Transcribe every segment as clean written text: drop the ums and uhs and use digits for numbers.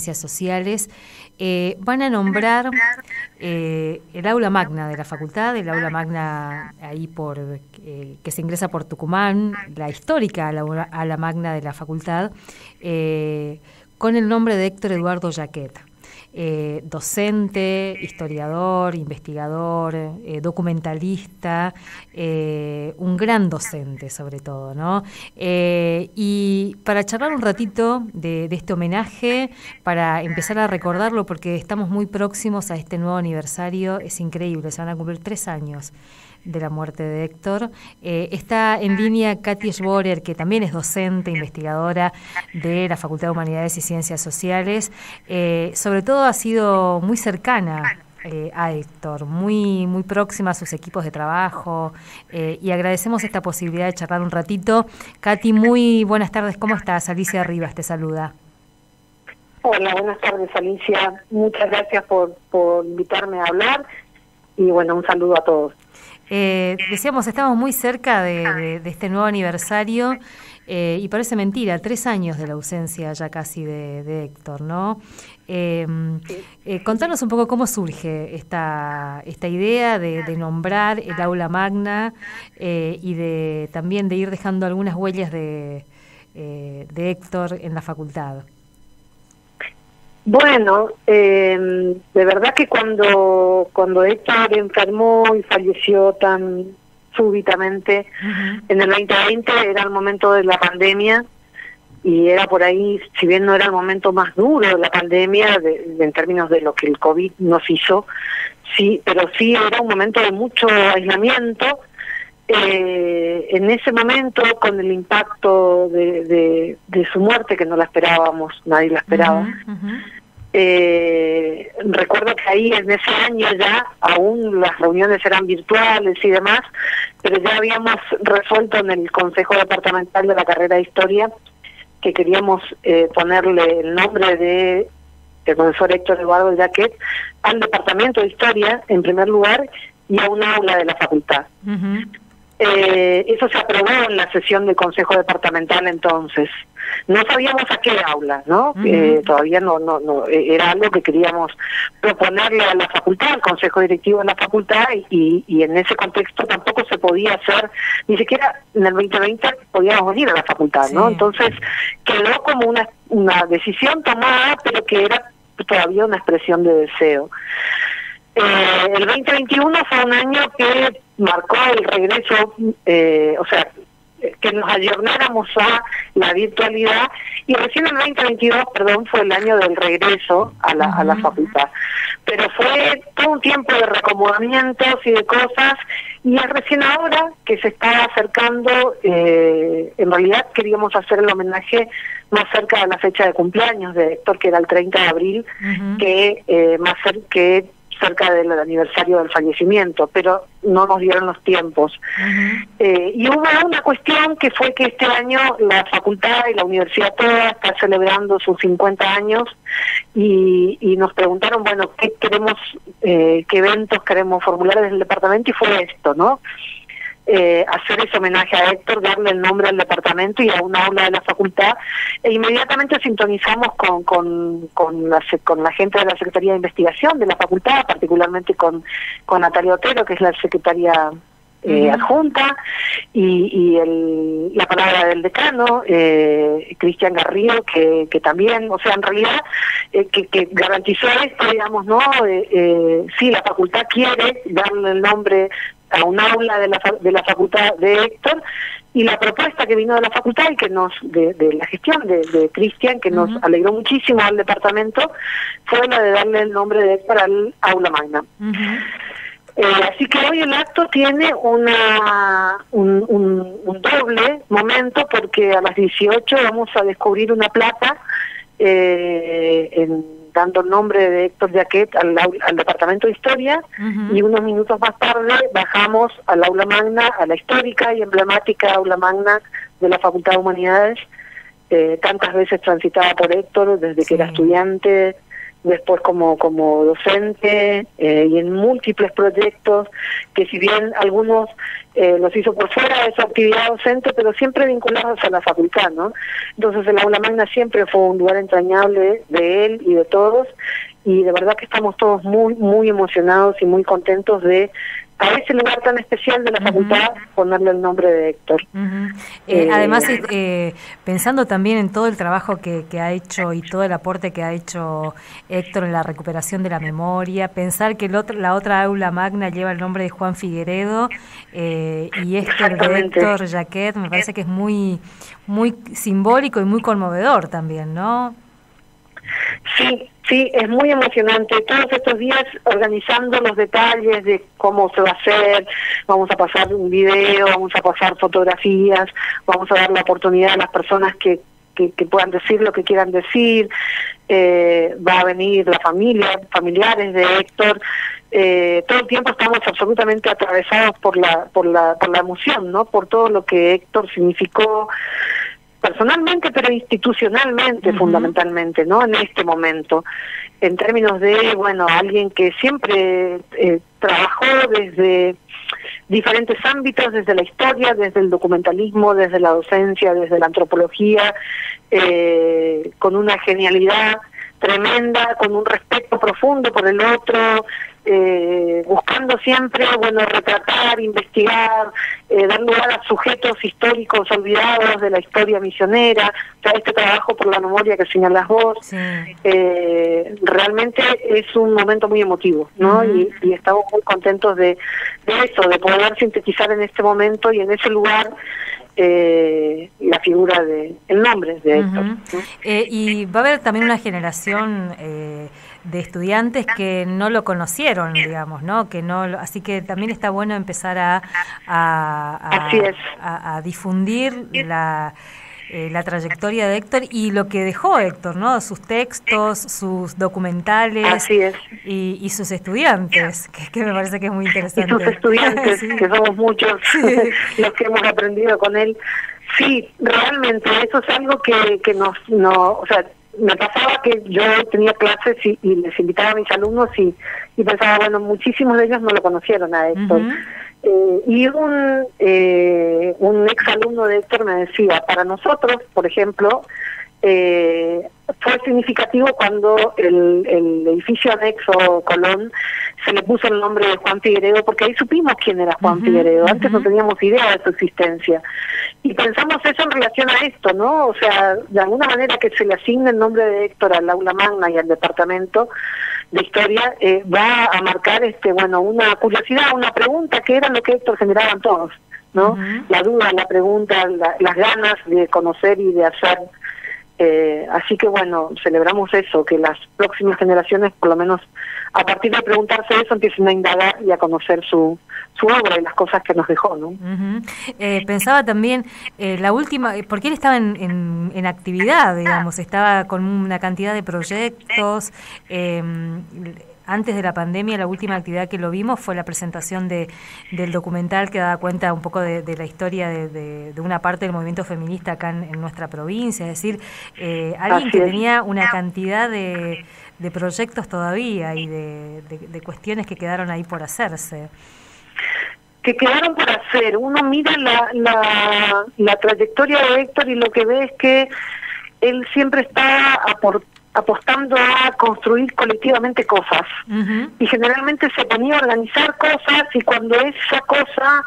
Ciencias Sociales, van a nombrar el aula magna de la facultad, el aula magna ahí que se ingresa por Tucumán, la histórica aula magna de la facultad, con el nombre de Héctor Eduardo Yaquet. Docente, historiador, investigador, documentalista, un gran docente sobre todo, ¿no? Y para charlar un ratito de este homenaje, para empezar a recordarlo, porque estamos muy próximos a este nuevo aniversario, es increíble, se van a cumplir 3 años de la muerte de Héctor. Está en línea Katy Schborer, que también es docente, investigadora de la Facultad de Humanidades y Ciencias Sociales. Sobre todo ha sido muy cercana a Héctor, muy próxima a sus equipos de trabajo, y agradecemos esta posibilidad de charlar un ratito. Katy, muy buenas tardes, ¿cómo estás? Alicia Rivas te saluda. Hola, buenas tardes, Alicia. Muchas gracias por invitarme a hablar y bueno, un saludo a todos. Decíamos, estamos muy cerca de este nuevo aniversario, y parece mentira, 3 años de la ausencia ya casi de Héctor, ¿no? Contanos un poco cómo surge esta idea de nombrar el aula magna, y también de ir dejando algunas huellas de Héctor en la facultad. Bueno, de verdad que cuando Héctor enfermó y falleció tan súbitamente en el 2020, era el momento de la pandemia, y era por ahí, si bien no era el momento más duro de la pandemia en términos de lo que el COVID nos hizo, sí, pero sí era un momento de mucho aislamiento. En ese momento, con el impacto de su muerte, que no la esperábamos, nadie la esperaba, recuerdo que ahí en ese año ya, aún las reuniones eran virtuales y demás, pero ya habíamos resuelto en el Consejo Departamental de la carrera de Historia que queríamos ponerle el nombre del profesor Héctor Eduardo Yaquet al Departamento de Historia, en primer lugar, y a un aula de la facultad. Eso se aprobó en la sesión del Consejo Departamental entonces. No sabíamos a qué aula, ¿no? Todavía no era algo que queríamos proponerle a la facultad, al Consejo Directivo de la facultad, y en ese contexto tampoco se podía hacer, ni siquiera en el 2020 podíamos venir a la facultad, ¿no? Entonces quedó como una decisión tomada, pero que era todavía una expresión de deseo. El 2021 fue un año que marcó el regreso, o sea, que nos ayornáramos a la virtualidad, y recién el 2022, fue el año del regreso a la facultad. Pero fue todo un tiempo de reacomodamientos y de cosas, y es recién ahora que se está acercando. En realidad queríamos hacer el homenaje más cerca de la fecha de cumpleaños de Héctor, que era el 30 de abril, que cerca del aniversario del fallecimiento, pero no nos dieron los tiempos. Y hubo una cuestión que fue que este año la facultad y la universidad toda está celebrando sus 50 años, y nos preguntaron, bueno, qué eventos queremos formular desde el departamento, y fue esto, ¿no? Hacer ese homenaje a Héctor, darle el nombre al departamento y a un aula de la facultad, e inmediatamente sintonizamos con la gente de la Secretaría de Investigación de la facultad, particularmente con Natalia Otero, que es la secretaria adjunta, y la palabra del decano, Cristian Garrido, que también, o sea, en realidad, que garantizó esto, digamos, ¿no? Sí, la facultad quiere darle el nombre a un aula de la facultad de Héctor, y la propuesta que vino de la facultad y que de la gestión de Cristian, que nos alegró muchísimo al departamento, fue la de darle el nombre de Héctor al aula magna. Así que hoy el acto tiene un doble momento, porque a las 18 vamos a descubrir una placa dando el nombre de Héctor Yaquet al Departamento de Historia, y unos minutos más tarde bajamos al aula magna, a la histórica y emblemática aula magna de la Facultad de Humanidades, tantas veces transitada por Héctor desde que era estudiante, después como docente y en múltiples proyectos que si bien algunos los hizo por fuera de su actividad docente, pero siempre vinculados a la facultad, ¿no? Entonces el aula magna siempre fue un lugar entrañable de él y de todos, y de verdad que estamos todos muy, muy emocionados y muy contentos de a ese lugar tan especial de la facultad ponerle el nombre de Héctor. Además, pensando también en todo el trabajo que ha hecho y todo el aporte que ha hecho Héctor en la recuperación de la memoria, pensar que la otra aula magna lleva el nombre de Juan Figueredo y este de Héctor Jaquet, me parece que es muy, muy simbólico y muy conmovedor también, ¿no? Sí, es muy emocionante. Todos estos días organizando los detalles de cómo se va a hacer, vamos a pasar un video, vamos a pasar fotografías, vamos a dar la oportunidad a las personas que puedan decir lo que quieran decir, va a venir la familia, familiares de Héctor. Todo el tiempo estamos absolutamente atravesados por la emoción, ¿no? Por todo lo que Héctor significó personalmente, pero institucionalmente fundamentalmente, ¿no? En este momento, en términos de, bueno, alguien que siempre trabajó desde diferentes ámbitos, desde la historia, desde el documentalismo, desde la docencia, desde la antropología, con una genialidad tremenda, con un respeto profundo por el otro, buscando siempre, bueno, retratar, investigar, dar lugar a sujetos históricos olvidados de la historia misionera, o sea, este trabajo por la memoria que señalás vos, sí. Realmente es un momento muy emotivo, ¿no? Y estamos muy contentos de eso, de poder sintetizar en este momento y en ese lugar la figura el nombre de Héctor, ¿no? Y va a haber también una generación de estudiantes que no lo conocieron, digamos, ¿no? Así que también está bueno empezar a difundir la trayectoria de Héctor y lo que dejó Héctor, ¿no? Sus textos, sus documentales. Así es. Y sus estudiantes, que me parece que es muy interesante. Y sus estudiantes, sí. Que somos muchos, sí. Los que hemos aprendido con él. Sí, realmente, eso es algo que o sea, me pasaba que yo tenía clases y les invitaba a mis alumnos y pensaba, bueno, muchísimos de ellos no lo conocieron a Héctor. Y un exalumno de Héctor me decía, para nosotros, por ejemplo, fue significativo cuando el edificio anexo Colón se le puso el nombre de Juan Figueredo, porque ahí supimos quién era Juan Figueredo, antes no teníamos idea de su existencia. Y pensamos eso en relación a esto, ¿no? O sea, de alguna manera que se le asigne el nombre de Héctor al aula magna y al departamento de historia, va a marcar una curiosidad, una pregunta, que era lo que Héctor generaban todos, ¿no? La duda, la pregunta, las ganas de conocer y de hacer. Así que bueno, celebramos eso, que las próximas generaciones, por lo menos a partir de preguntarse eso, empiecen a indagar y a conocer su obra y las cosas que nos dejó, ¿no? Pensaba también, la última, porque él estaba en actividad, digamos, estaba con una cantidad de proyectos. Antes de la pandemia, la última actividad que lo vimos fue la presentación del documental que daba cuenta un poco de la historia de una parte del movimiento feminista acá en nuestra provincia, es decir, alguien que tenía una cantidad de proyectos todavía y de cuestiones que quedaron ahí por hacerse. Que quedaron por hacer. Uno mira la trayectoria de Héctor y lo que ve es que él siempre está apostando a construir colectivamente cosas, y generalmente se ponía a organizar cosas, y cuando esa cosa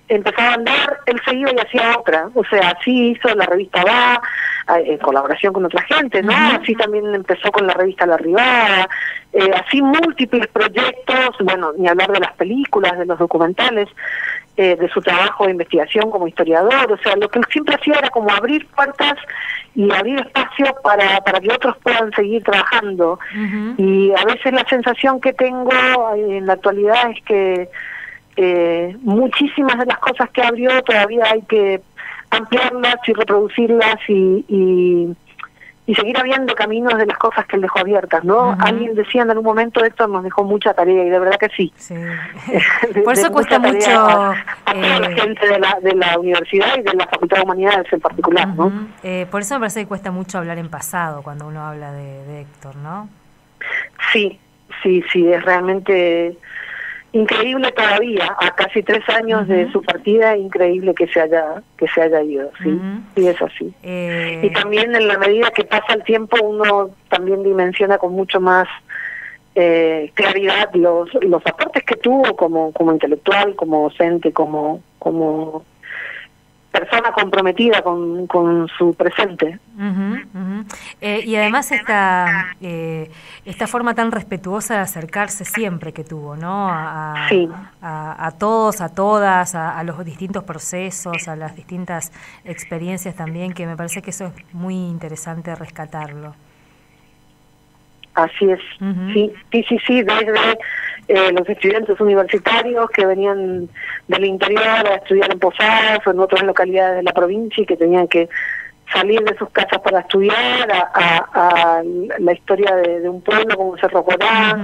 empezaba a andar, él se iba y hacía otra. O sea, así hizo la revista Va, en colaboración con otra gente, ¿no? Así también empezó con la revista La Ribada, así múltiples proyectos, bueno, ni hablar de las películas, de los documentales, de su trabajo de investigación como historiador. O sea, lo que él siempre hacía era como abrir puertas y abrir espacio para que otros puedan seguir trabajando. Y a veces la sensación que tengo en la actualidad es que muchísimas de las cosas que abrió todavía hay que ampliarlas y reproducirlas y seguir abriendo caminos de las cosas que él dejó abiertas, ¿no? Alguien decía en algún momento, Héctor nos dejó mucha tarea, y de verdad que sí. Por eso cuesta mucho a toda la gente de la universidad y de la Facultad de Humanidades en particular, ¿no? Por eso me parece que cuesta mucho hablar en pasado cuando uno habla de Héctor, ¿no? Sí, sí, es realmente increíble todavía, a casi 3 años de su partida, increíble que se haya ido, sí, sí es así. Y también en la medida que pasa el tiempo uno también dimensiona con mucho más claridad los aportes que tuvo como intelectual, como docente, como persona comprometida con su presente. Y además esta forma tan respetuosa de acercarse siempre que tuvo, ¿no? A todos, a todas, a los distintos procesos, a las distintas experiencias también, que me parece que eso es muy interesante rescatarlo. Así es, sí, desde los estudiantes universitarios que venían del interior a estudiar en Posadas o en otras localidades de la provincia y que tenían que salir de sus casas para estudiar, a la historia de un pueblo como Cerro Corá,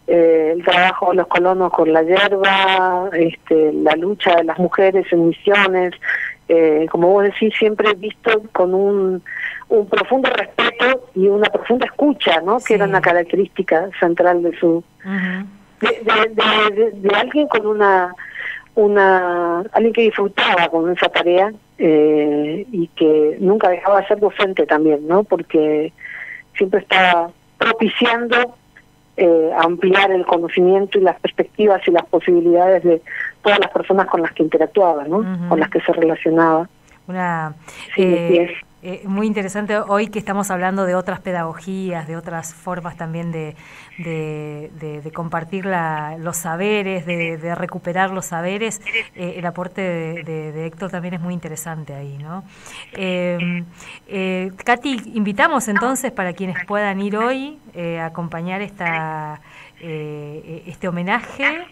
el trabajo de los colonos con la yerba, la lucha de las mujeres en Misiones, como vos decís, siempre visto con un profundo respeto y una profunda escucha, ¿no? Que era una característica central de su de alguien con alguien que disfrutaba con esa tarea y que nunca dejaba de ser docente también, ¿no? Porque siempre estaba propiciando ampliar el conocimiento y las perspectivas y las posibilidades de todas las personas con las que interactuaba, ¿no? Con las que se relacionaba. Muy interesante hoy que estamos hablando de otras pedagogías, de otras formas también de compartir los saberes, de recuperar los saberes. El aporte de Héctor también es muy interesante ahí, ¿no? Katy, invitamos entonces para quienes puedan ir hoy a acompañar este homenaje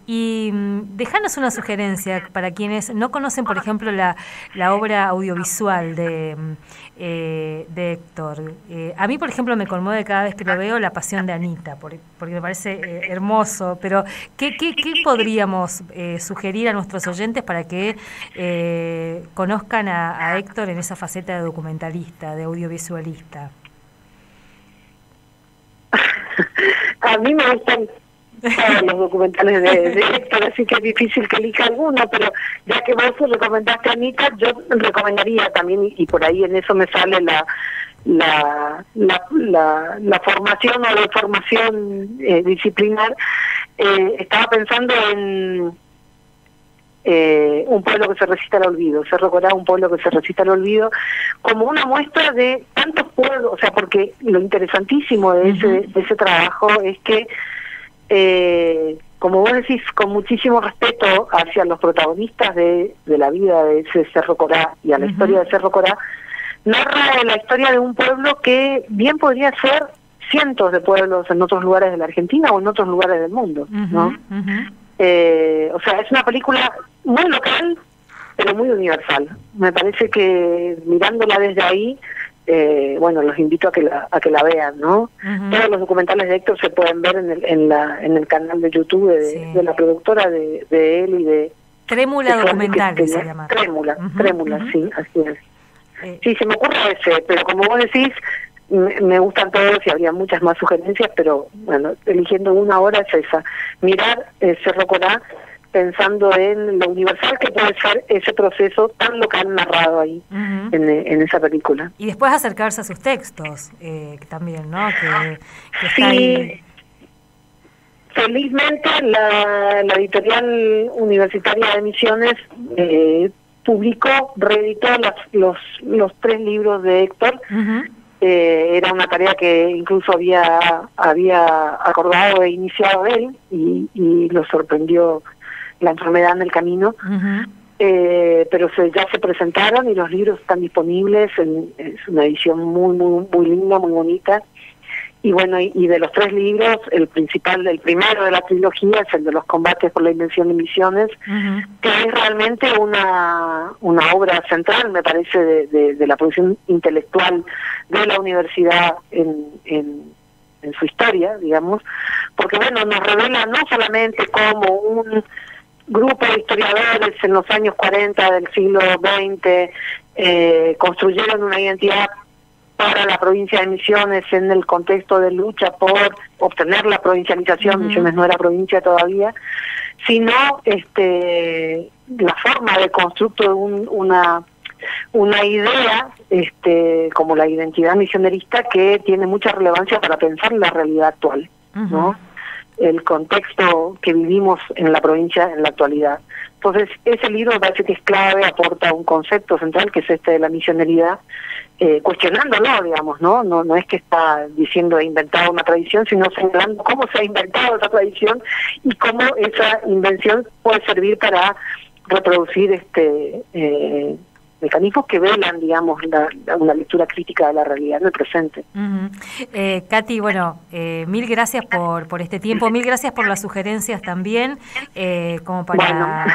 y dejanos una sugerencia para quienes no conocen, por ejemplo, la obra audiovisual de Héctor. A mí, por ejemplo, me conmueve cada vez que lo veo La Pasión de Anita, porque me parece hermoso, pero ¿qué podríamos sugerir a nuestros oyentes para que conozcan a Héctor en esa faceta de documentalista, de audiovisualista? A mí me gustan todos los documentales de Héctor, así que es difícil que elija alguno, pero ya que vos recomendaste a Anita, yo recomendaría también, y por ahí en eso me sale la formación o la formación disciplinar. Estaba pensando en un pueblo que se resiste al olvido, Cerro Corá, un pueblo que se resiste al olvido, como una muestra de tantos pueblos, o sea, porque lo interesantísimo de ese trabajo es que, como vos decís, con muchísimo respeto hacia los protagonistas de la vida de ese Cerro Corá y a la historia de Cerro Corá, narra la historia de un pueblo que bien podría ser cientos de pueblos en otros lugares de la Argentina o en otros lugares del mundo, ¿no? O sea, es una película muy local, pero muy universal. Me parece que mirándola desde ahí, bueno, los invito a que la vean, ¿no? Todos los documentales de Héctor se pueden ver en el canal de YouTube de la productora de él y de... Trémula Documentales se llama. Trémula, sí, así es. Sí, se me ocurre ese, pero como vos decís, me gustan todos y habría muchas más sugerencias, pero bueno, eligiendo una hora es esa. Mirar Cerro Corá pensando en lo universal que puede ser ese proceso tan local narrado ahí en esa película. Y después acercarse a sus textos también, ¿no? Que sí, ahí. Felizmente la editorial universitaria de Misiones reeditó los 3 libros de Héctor. Era una tarea que incluso había acordado e iniciado él y lo sorprendió la enfermedad en el camino, pero ya se presentaron y los libros están disponibles, es una edición muy linda, muy bonita. Y bueno, y de los 3 libros, el primero de la trilogía es el de los combates por la invención de Misiones, que es realmente una obra central, me parece, de la producción intelectual de la universidad en su historia, digamos, porque bueno, nos revela no solamente como un grupo de historiadores en los años 40 del siglo XX construyeron una identidad para la provincia de Misiones en el contexto de lucha por obtener la provincialización. Misiones no era provincia todavía, sino la forma de constructo de una idea como la identidad misionerista, que tiene mucha relevancia para pensar la realidad actual, ¿no? El contexto que vivimos en la provincia en la actualidad. Entonces, ese libro me parece que es clave, aporta un concepto central, que es de la misioneridad, cuestionándolo, digamos, ¿no? No es que está diciendo he inventado una tradición, sino señalando cómo se ha inventado esa tradición y cómo esa invención puede servir para reproducir mecanismos que velan, digamos, una lectura crítica de la realidad en el presente. Katy, bueno, mil gracias por este tiempo, mil gracias por las sugerencias también, como para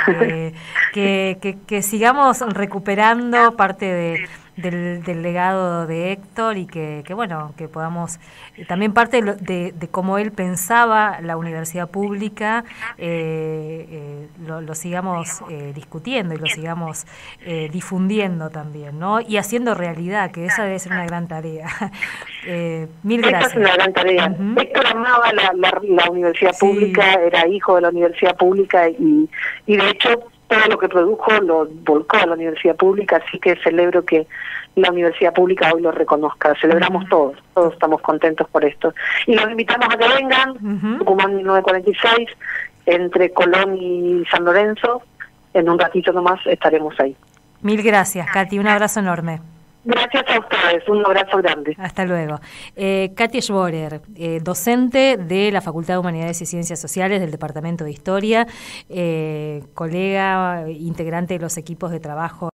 que sigamos recuperando parte del legado de Héctor, y que podamos, también parte de cómo él pensaba la universidad pública, lo sigamos discutiendo y lo sigamos difundiendo también, ¿no? Y haciendo realidad, que esa debe ser una gran tarea. Mil gracias. Esa es una gran tarea. Héctor amaba la universidad pública, era hijo de la universidad pública y de hecho todo lo que produjo lo volcó a la universidad pública, así que celebro que la universidad pública hoy lo reconozca. Celebramos todos estamos contentos por esto. Y los invitamos a que vengan, Tucumán 1946, entre Colón y San Lorenzo. En un ratito nomás estaremos ahí. Mil gracias, Katy, un abrazo enorme. Gracias a ustedes, un abrazo grande. Hasta luego. Katy Schborer, docente de la Facultad de Humanidades y Ciencias Sociales del Departamento de Historia, colega, integrante de los equipos de trabajo